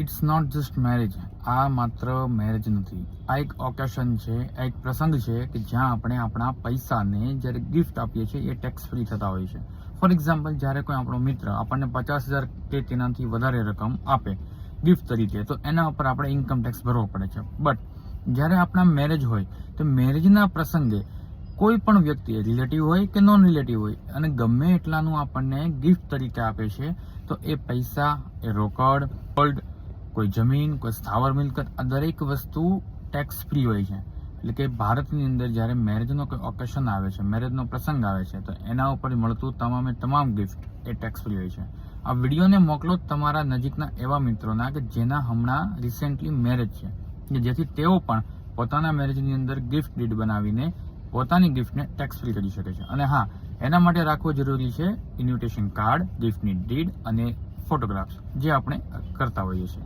It's not just marriage. આ માત્ર marriage નથી, આ એક ઓકેશન છે, આ એક પ્રસંગ છે કે જ્યાં આપણે આપણા પૈસાને જ્યારે ગિફ્ટ આપીએ છીએ એ ટેક્સ ફ્રી થતા હોય છે. ફોર એક્ઝામ્પલ, જ્યારે કોઈ આપણો મિત્ર આપણને 50,000 કે તેનાથી વધારે રકમ આપે ગિફ્ટ તરીકે, તો એના ઉપર આપણે ઇન્કમ ટેક્સ ભરવો પડે છે. બટ જ્યારે આપણા મેરેજ હોય તો મેરેજના પ્રસંગે કોઈ પણ વ્યક્તિ, રિલેટિવ હોય કે નોન રિલેટિવ હોય, અને ગમે એટલાનું આપણને ગિફ્ટ તરીકે આપે છે, તો એ પૈસા, એ રોકડ, ગોલ્ડ, કોઈ જમીન, કોઈ સ્થાવર મિલકત, આ દરેક વસ્તુ ટેક્સ ફ્રી હોય છે. એટલે કે ભારતની અંદર જ્યારે મેરેજનો કોઈ ઓકેશન આવે છે, મેરેજનો પ્રસંગ આવે છે, તો એના ઉપર મળતું તમામ ગિફ્ટ એ ટેક્સ ફ્રી હોય છે. આ વિડીયોને મોકલો તમારા નજીકના એવા મિત્રોના કે જેના હમણાં રિસેન્ટલી મેરેજ છે, કે જેથી તેઓ પણ પોતાના મેરેજની અંદર ગિફ્ટ ડીડ બનાવીને પોતાની ગિફ્ટને ટેક્સ ફ્રી કરી શકે છે. અને હા, એના માટે રાખવો જરૂરી છે ઇન્વિટેશન કાર્ડ, ગિફ્ટની ડીડ અને ફોટોગ્રાફ્સ, જે આપણે કરતા હોઈએ છીએ.